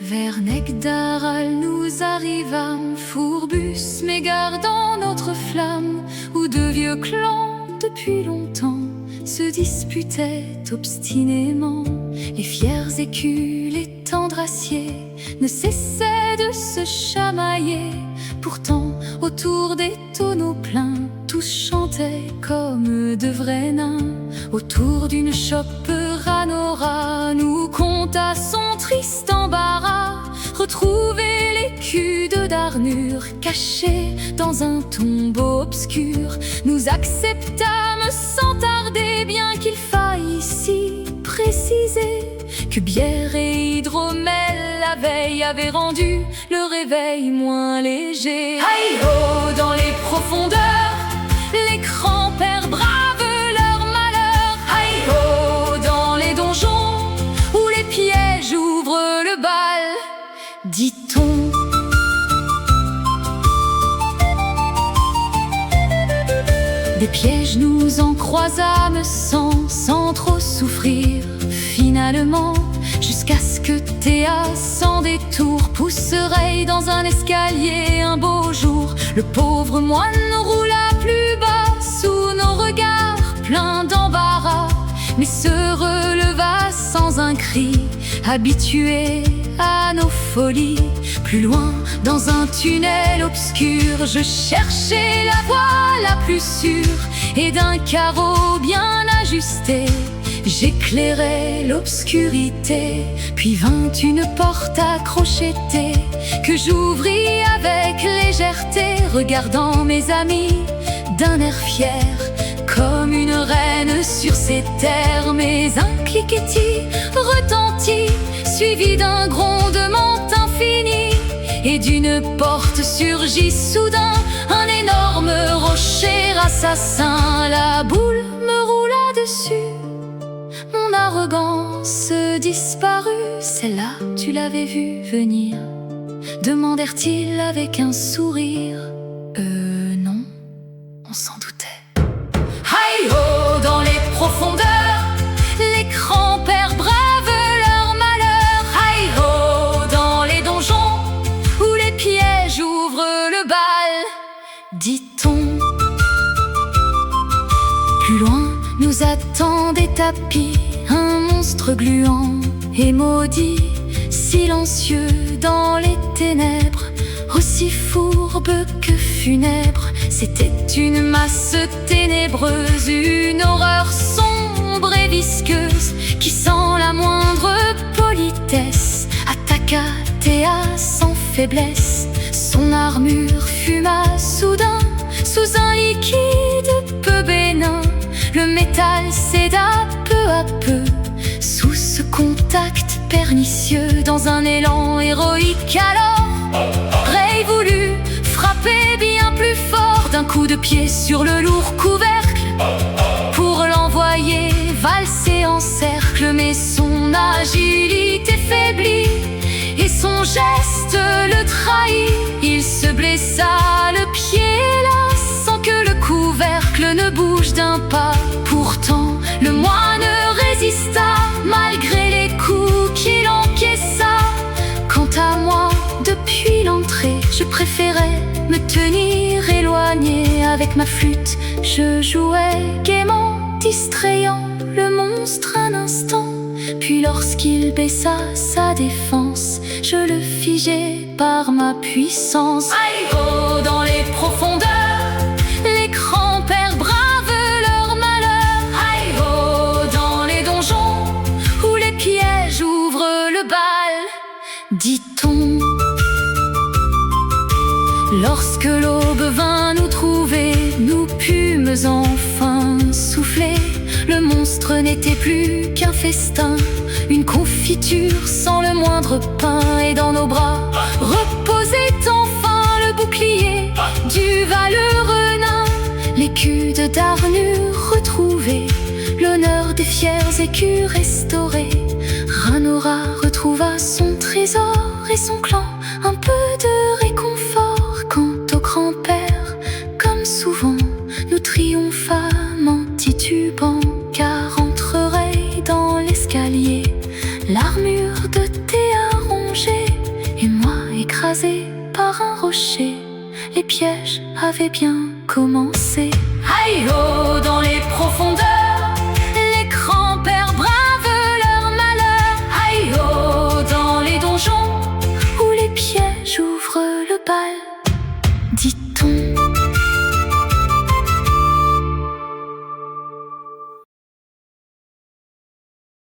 Vers Necdaral nous arrivâmes, fourbus mais gardant notre flamme, où deux vieux clans depuis longtemps se disputaient obstinément. Les fiers écus, les tendres aciers ne cessaient de se chamailler. Pourtant, autour des tonneaux pleins, tous chantaient comme de vrais nains. Autour d'une chope, Ranora nous conta son triste embarras. Retrouver l'écu de Darnur caché dans un tombeau obscur. Nous acceptâmes sans tarder, bien qu'il faille ici préciser que bière et hydromel la veille avaient rendu le réveil moins léger. Aïe-ho, dans les profondeurs, les grands-pères bravent leur malheur. Aïe-ho, dans les donjons où les pièges ouvrent le bal, dit-on. Des pièges nous en croisâmes sans trop souffrir. Finalement, jusqu'à ce que Théa, sans détour, pousserait dans un escalier un beau jour. Le pauvre moine roula plus bas sous nos regards pleins d'embarras, mais se releva sans un cri, habitué à nos folies. Plus loin, dans un tunnel obscur, je cherchais la voie la plus sûre, et d'un carreau bien ajusté, j'éclairais l'obscurité. Puis vint une porte à crocheter que j'ouvris avec légèreté, regardant mes amis d'un air fier, comme une reine sur ses terres. Mais un cliquetis retentit, suivi d'un grondement infini, et d'une porte surgit soudain un énorme rocher assassin. La boule me roula dessus, mon arrogance disparut. Celle-là, tu l'avais vue venir? Demandèrent-ils avec un sourire. Non, on s'en doutait. Aïe-ho, dans les profondeurs, les grands-pères bravent leur malheur. Aïe-ho, dans les donjons où les pièges ouvrent le bal, dit-on. Plus loin nous attend des tapis, un monstre gluant et maudit, silencieux dans les ténèbres, aussi fourbe que funèbre. C'était une masse ténébreuse, une horreur sombre et visqueuse, qui sans la moindre politesse attaqua Théa sans faiblesse. Son armure fuma soudain sous un liquide peu bénin. Le métal céda peu à peu sous ce contact pernicieux. Dans un élan héroïque alors, Rey voulut frapper bien plus fort d'un coup de pied sur le lourd couvercle, pour l'envoyer valser en cercle. Mais son agilité faiblit et son geste le trahit. Il se blessa le pied là, sans que le couvercle ne bouge d'un pas. Pourtant le moine résista, malgré les coups qu'il encaissa. Quant à moi, depuis l'entrée, je préférais me tenir éloigné. Avec ma flûte, je jouais gaiement, distrayant le monstre un instant. Puis lorsqu'il baissa sa défense, je le figeai par ma puissance. Aïe-ho, dans les profondeurs, les grands-pères bravent leur malheur. Aïe-ho, dans les donjons où les pièges ouvrent le bal, dit-on. Lorsque l'aube vint nous trouver, nous pûmes enfin souffler. Le monstre n'était plus qu'un festin, une confiture sans le moindre pain. Et dans nos bras reposait enfin le bouclier du valeureux nain. L'écu de Darnur retrouvé, l'honneur des fiers écus restauré. Ranora retrouva son trésor et son clan un peu de réconfort. Quant au grand-père, comme souvent, nous triomphâmes en titubant, car entrerait dans l'escalier l'armure de Théa rongée approchait, les pièges avaient bien commencé. Aïe-oh, dans les profondeurs, les grands-pères bravent leur malheur. Aïe-oh, dans les donjons, où les pièges ouvrent le bal. Dit-on